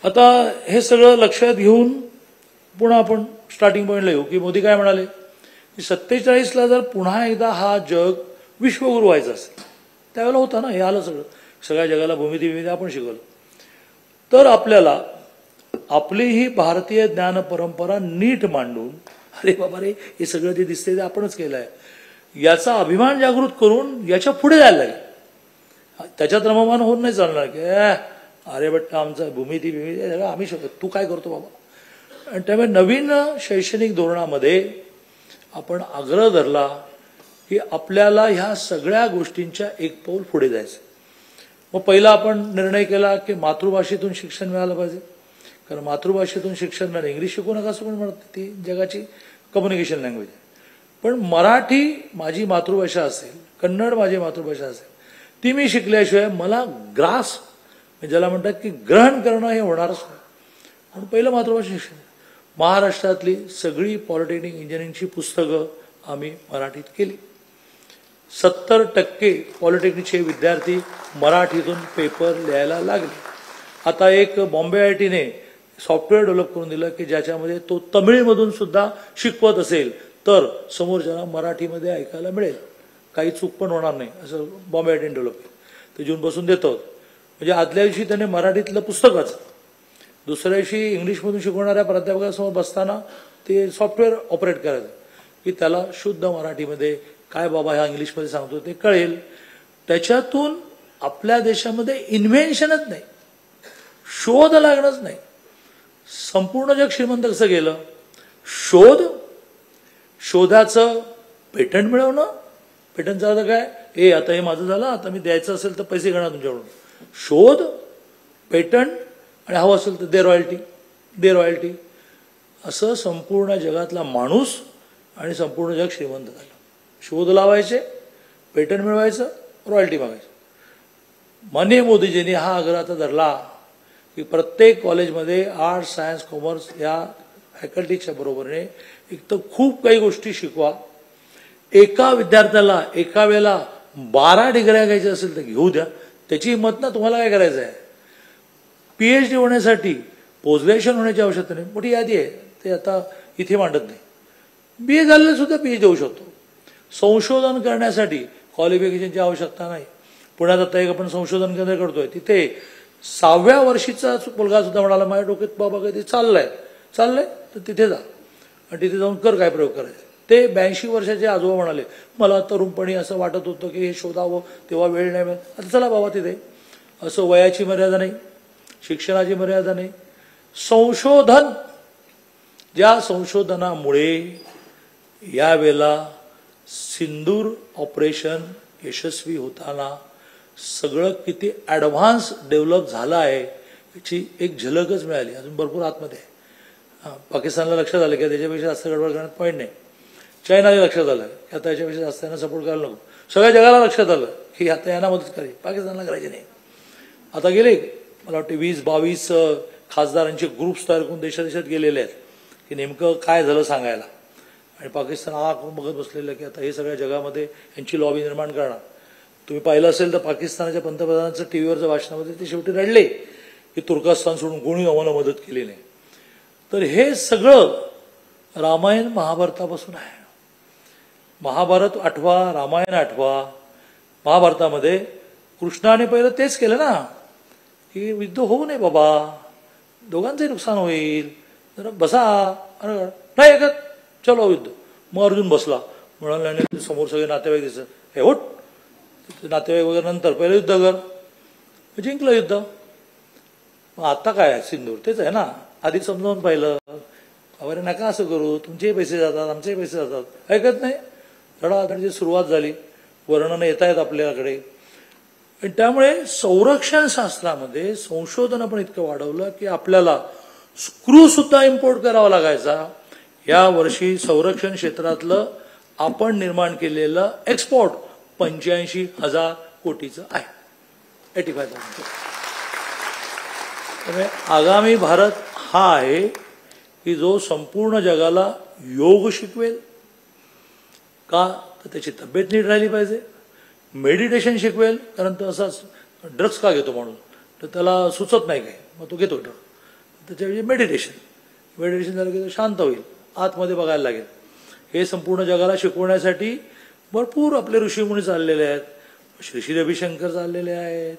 आता हे सगळं लक्षात घेऊन पुन्हा आपण स्टार्टिंग पॉईंटला येऊ की मोदी काय म्हणाले की 47ला जर पुन्हा एकदा हा जग विश्वगुरू व्हायचा असेल, त्यावेळेला होता ना, हे आलं सगळं, सगळ्या जगाला भूमिती आपण शिकवलं, तर आपल्याला आपली ही भारतीय ज्ञान परंपरा नीट मांडून, अरे बाबा रे हे सगळं जे दिसते ते आपणच केलं आहे याचा अभिमान जागृत करून याच्या पुढे जायला लागेल. त्याच्यात रममान होऊन नाही चालणार की अरे बट आमचं भूमिती आम्ही शकतो, तू काय करतो बाबा. आणि त्यामुळे नवीन शैक्षणिक धोरणामध्ये आपण आग्रह धरला की आपल्याला ह्या सगळ्या गोष्टींच्या एक पाऊल पुढे जायचं. मग पहिला आपण निर्णय केला की मातृभाषेतून शिक्षण मिळालं पाहिजे, कारण मातृभाषेतून शिक्षण मिळालं, इंग्लिश शिकू नका असं पण म्हणत, ती जगाची कम्युनिकेशन लँग्वेज आहे, पण मराठी माझी मातृभाषा असेल, कन्नड माझी मातृभाषा असेल, ती मी शिकल्याशिवाय मला ग्रास ज्याला म्हणतात की ग्रहण करणं हे होणारच नाही. म्हणून पहिलं मातृभाषा शिक्षण. महाराष्ट्रातली सगळी पॉलिटेक्निक इंजिनिअरिंगची पुस्तकं आम्ही मराठीत केली. 70% पॉलिटेक्निकचे विद्यार्थी मराठीतून पेपर लिहायला लागले. आता एक बॉम्बे IITने सॉफ्टवेअर डेव्हलप करून दिलं की ज्याच्यामध्ये तो तमिळमधून सुद्धा शिकवत असेल तर समोरच्याला मराठीमध्ये ऐकायला मिळेल, काही चूक पण होणार नाही, असं बॉम्बे IITने डेव्हलप केलं. ते जूनपासून देतो. म्हणजे आदल्या दिवशी त्याने मराठीतलं पुस्तकच, दुसऱ्या दिवशी इंग्लिशमधून शिकवणाऱ्या प्राध्यापकासमोर बसताना ते सॉफ्टवेअर ऑपरेट करायचं की त्याला शुद्ध मराठीमध्ये काय बाबा ह्या इंग्लिशमध्ये सांगतो ते कळेल. त्याच्यातून आपल्या देशामध्ये इन्व्हेन्शनच नाही, शोध लागणंच नाही. संपूर्ण जग श्रीमंत कसं गेलं? शोधाचं पेटंट मिळवणं. पेटंटचा अर्थ काय? आता हे माझं झालं, आता मी द्यायचं असेल तर पैसे घेणार तुमच्याकडून. शोध, पेटंट, आणि हवं असेल तर दे रॉयल्टी. असं संपूर्ण जगातला माणूस आणि संपूर्ण जग श्रीमंत झालं. शोध लावायचे, पेटंट मिळवायचं, रॉयल्टी मागायचं. माननीय मोदीजींनी हा आग्रह आता धरला की प्रत्येक कॉलेजमध्ये आर्ट्स, सायन्स, कॉमर्स या फॅकल्टीच्या बरोबरीने एक तर खूप काही गोष्टी शिकवा. एका विद्यार्थ्याला एका वेळेला 12 डिग्र्या घ्यायच्या असेल तर घेऊ द्या, त्याची हिंमत ना. तुम्हाला काय करायचं आहे? PhD होण्यासाठी पोस्ट ग्रॅज्युएशन होण्याची आवश्यकता नाही, मोठी यादी आहे, ते आता इथे मांडत नाही. BA झालेला सुद्धा PhD होऊ शकतो. संशोधन करण्यासाठी क्वालिफिकेशनची आवश्यकता नाही. पुण्यात आता एक आपण संशोधन केंद्र करतोय, तिथे 6व्या वर्षीचा मुलगा सुद्धा म्हणाला माझ्या डोक्यात बाबा कधी चाललंय तर तिथे जा आणि तिथे जाऊन कर काय प्रयोग करायचे. ते 82 वर्षाचे आजोबा म्हणाले मला तरुणपणी असं वाटत होतं की हे शोधावं, तेव्हा वेळ नाही मिळत. आता चला बाबा तिथे. असं वयाची मर्यादा नाही, शिक्षणाची मर्यादा नाही. संशोधन, ज्या संशोधनामुळे यावेळेला सिंदूर ऑपरेशन यशस्वी होताना सगळं किती ॲडव्हान्स डेव्हलप झालं आहे याची एक झलकच मिळाली. अजून भरपूर आतमध्ये आहे. पाकिस्तानला लक्षात आलं की त्याच्यापेक्षा जास्त गडबड करण्यात पॉईंट नाही. चायनाला लक्षात आलं की आता याच्यापेक्षा जास्त यांना सपोर्ट करायला नको. सगळ्या जगाला लक्षात आलं की आता यांना मदत करायची, पाकिस्तानला करायची नाही. आता गेले मला वाटते 20-22 खासदारांचे ग्रुप्स तयार करून देशादेशात गेलेले आहेत की नेमकं काय झालं सांगायला. आणि पाकिस्तान करून बघत बसलेलं की आता हे सगळ्या जगामध्ये यांची लॉबी निर्माण करणार. तुम्ही पाहिलं असेल तर पाकिस्तानच्या पंतप्रधानांचं टीव्हीवरच्या भाषणामध्ये ते शेवटी रडले की तुर्कस्तान सोडून कोणी आम्हाला मदत केली नाही. तर हे सगळं रामायण महाभारतापासून आहे. महाभारत आठवा, रामायण आठवा. महाभारतामध्ये कृष्णाने पहिलं तेच केलं ना की युद्ध होऊ नये बाबा, दोघांचंही नुकसान होईल, जरा बसा. अरे नाही ऐकत, चलो युद्ध. मग अर्जुन बसला, म्हणाला समोर सगळे नातेवाईक दिसत, हे होट नातेवाईक वगैरे नंतर पहिलं युद्ध कर. जिंकलं युद्ध. मग आता काय आहे? सिंदूर तेच आहे ना. आधी समजावून पाहिलं, अरे नका असं करू, तुमचेही पैसे जातात, आमचेही पैसे जातात. ऐकत नाही. रडारडीची सुरुवात झाली, वर्णनं येत आहेत आपल्याकडे. आणि त्यामुळे संरक्षण शास्त्रामध्ये संशोधन आपण इतकं वाढवलं की आपल्याला स्क्रू सुद्धा इम्पोर्ट करावा लागायचा. या वर्षी संरक्षण क्षेत्रातलं आपण निर्माण केलेलं एक्सपोर्ट 85,000 कोटीचं आहे. 85,000. त्यामुळे आगामी भारत हा आहे की जो संपूर्ण जगाला योग शिकवेल. का तर त्याची तब्येत नीट राहिली पाहिजे. मेडिटेशन शिकवेल, कारण तो असाच ड्रग्स का घेतो म्हणून तर त्याला सुचत नाही काय, मग तो घेतो ड्रग. त्याच्याऐवजी मेडिटेशन झालं की तो शांत होईल, आतमध्ये बघायला लागेल. हे संपूर्ण जगाला शिकवण्यासाठी भरपूर आपले ऋषीमुनी चाललेले आहेत. श्री श्री रविशंकर चाललेले आहेत.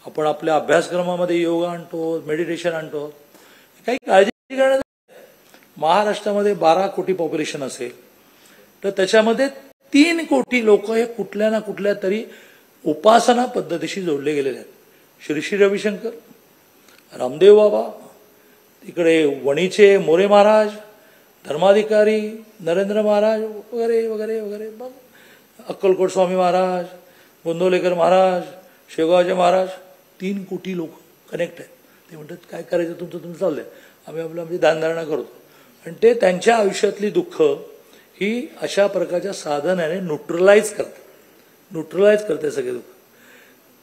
आपण आपल्या अभ्यासक्रमामध्ये योगा आणतो, मेडिटेशन आणतो. काही काळजी करण्यात. महाराष्ट्रामध्ये 12 कोटी पॉप्युलेशन असेल तर त्याच्यामध्ये 3 कोटी लोक हे कुठल्या ना कुठल्या तरी उपासना पद्धतीशी जोडले गेलेले आहेत. श्री श्री रविशंकर, रामदेव बाबा, इकडे वणीचे मोरे महाराज, धर्माधिकारी नरेंद्र महाराज वगैरे वगैरे वगैरे, मग अक्कलकोट स्वामी महाराज, गोंदवलेकर महाराज, शेगावचे महाराज. 3 कोटी लोक कनेक्ट आहेत. ते म्हणतात काय करायचं तुमचं चाललंय, आम्ही आपलं म्हणजे दानधारणा करतो. आणि ते त्यांच्या आयुष्यातली दुःख ही अशा प्रकारच्या साधनाने न्यूट्रलाइज करते सगळे दुःख.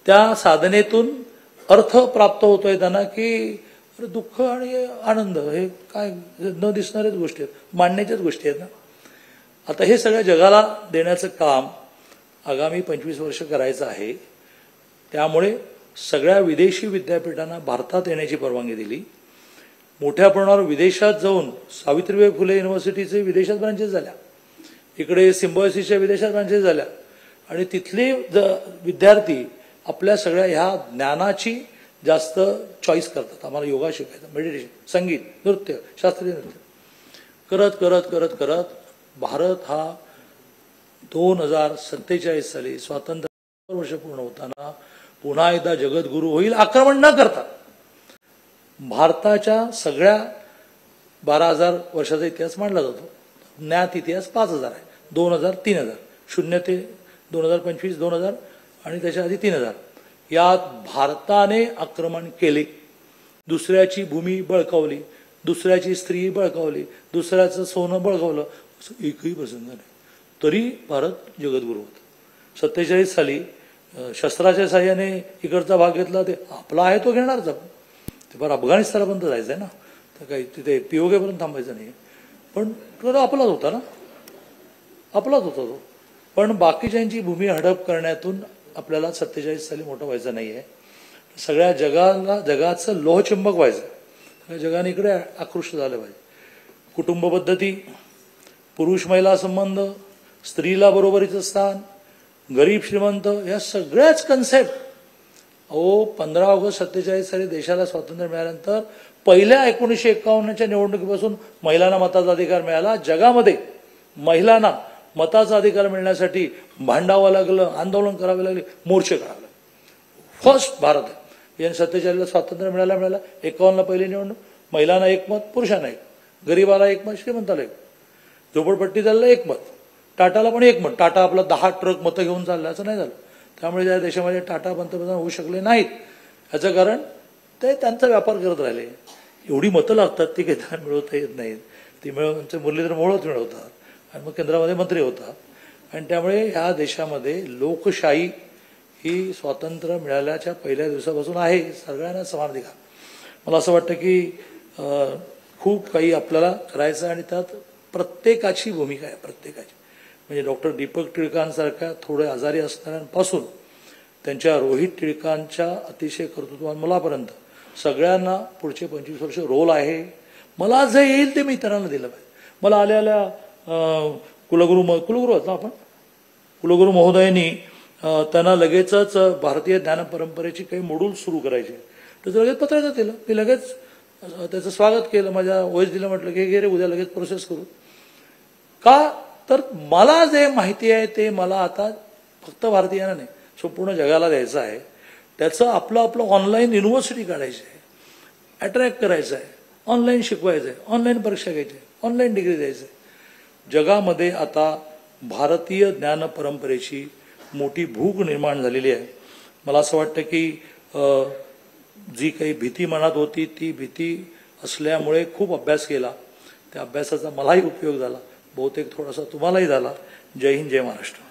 त्या साधनेतून अर्थ प्राप्त होतोय त्यांना की दुःख आणि आनंद हे काय न दिसणाऱ्याच गोष्टी आहेत, मांडण्याच्याच गोष्टी आहेत ना. आता हे सगळ्या जगाला देण्याचं काम आगामी 25 वर्ष करायचं आहे. त्यामुळे सगळ्या विदेशी विद्यापीठांना भारतात येण्याची परवानगी दिली. मोठ्या प्रमाणावर विदेशात जाऊन सावित्रीबाई फुले युनिव्हर्सिटीचे विदेशात ब्रांचेस झाल्या, इकडे सिम्बॉयसिसच्या विदेशात ब्रांचेस झाल्या. आणि तिथले विद्यार्थी आपल्या सगळ्या ह्या ज्ञानाची जास्त चॉईस करतात. आम्हाला योगा शिकायचं, मेडिटेशन, संगीत, नृत्य, शास्त्रीय नृत्य करत करत करत करत भारत हा 2047 साली स्वातंत्र्य वर्ष पूर्ण होताना पुन्हा एकदा जगद्गुरू होईल, आक्रमण न करता. भारताच्या सगळ्या 12,000 वर्षाचा इतिहास मांडला जातो. ज्ञात इतिहास 5,000 आहे. 2000, 3000, 0 ते 2025, 2000 आणि त्याच्या आधी 3000. यात भारताने आक्रमण केले, दुसऱ्याची भूमी बळकावली, दुसऱ्याची स्त्री बळकावली, दुसऱ्याचं सोनं बळकावलं, असं एकही प्रसंग नाही. तरी भारत जगद्गुरू होता. 47 साली शस्त्राच्या साह्याने इकडचा भाग घेतला, ते आपला आहे तो घेणारच. ते फार अफगाणिस्तानपर्यंत जायचं आहे ना, तर काही तिथे पिओगेपर्यंत थांबायचं नाही. पण तो आपलाच होता ना, आपलाच होता तो. पण बाकीच्यांची भूमी हडप करण्यातून आपल्याला 47 साली मोठं व्हायचं नाही आहे. सगळ्या जगाचं लोहचुंबक व्हायचं. सगळ्या जगाने इकडे आकृष्ट झालं पाहिजे. कुटुंब पद्धती, पुरुष महिला संबंध, स्त्रीला बरोबरीचं स्थान, गरीब श्रीमंत, या सगळ्याच कन्सेप्ट 15 ऑगस्ट 47 साली देशाला स्वातंत्र्य मिळाल्यानंतर पहिल्या 1951च्या निवडणुकीपासून महिलांना मताचा अधिकार मिळाला. जगामध्ये महिलांना मताचा अधिकार मिळण्यासाठी भांडावं लागलं, आंदोलन करावे लागले, मोर्चे करावे लागले. फर्स्ट भारत आहे. या 47ला स्वातंत्र्य मिळायला 51ला पहिली निवडणूक, महिलांना 1 मत, पुरुषांना 1, गरीबाला 1 मत, श्रीमंताला 1, झोपडपट्टीदाराला 1 मत, टाटाला पण 1 मत. टाटा आपला 10 ट्रक मतं घेऊन चालला, असं नाही झालं. त्यामुळे या देशामध्ये टाटा पंतप्रधान होऊ शकले नाहीत. याचं कारण ते त्यांचा व्यापार करत राहिले. एवढी मतं लागतात ती काही त्यांना मिळवता येत नाहीत. ती मिळवून मुरलीधर मोहोळच मिळवतात आणि मग केंद्रामध्ये मंत्री होतात. आणि त्यामुळे ह्या देशामध्ये लोकशाही ही स्वातंत्र्य मिळाल्याच्या पहिल्या दिवसापासून आहे. सगळ्यांना समान अधिकार. मला असं वाटतं की खूप काही आपल्याला करायचं आणि त्यात प्रत्येकाची भूमिका आहे, प्रत्येकाची. म्हणजे डॉक्टर दीपक टिळकांसारख्या थोडे आजारी असणाऱ्यांपासून त्यांच्या रोहित टिळकांच्या अतिशय कर्तृत्ववान मुलापर्यंत सगळ्यांना पुढचे 25 वर्ष रोल आहे. मला जे येईल ते मी इतरांना दिलं पाहिजे. मला आल्या कुलगुरू आहेत ना आपण, कुलगुरू महोदयांनी त्यांना लगेचच भारतीय ज्ञान परंपरेची काही मॉड्यूल सुरू करायचे. त्याचं लगेच पत्राचं दिलं. मी लगेच त्याचं स्वागत केलं, माझ्या वॉइस दिलं, म्हटलं की हे रे उद्या लगेच प्रोसेस करू. का तर मला जे माहिती आहे ते मला आता फक्त भारतीयांना नाही संपूर्ण जगाला द्यायचं आहे. त्याचं आपलं ऑनलाईन युनिव्हर्सिटी काढायची आहे, अट्रॅक्ट करायचं आहे, ऑनलाईन शिकवायचं आहे, ऑनलाईन परीक्षा घ्यायची आहे, ऑनलाईन डिग्री द्यायची आहे. जगामध्ये आता भारतीय ज्ञान परंपरेची मोठी भूक निर्माण झालेली आहे. मला असं वाटतं की जी काही भीती मनात होती ती भीती असल्यामुळे खूप अभ्यास केला. त्या अभ्यासाचा मलाही उपयोग झाला, बहुतेक थोडासा तुम्हालाही झाला. जय हिंद, जय महाराष्ट्र.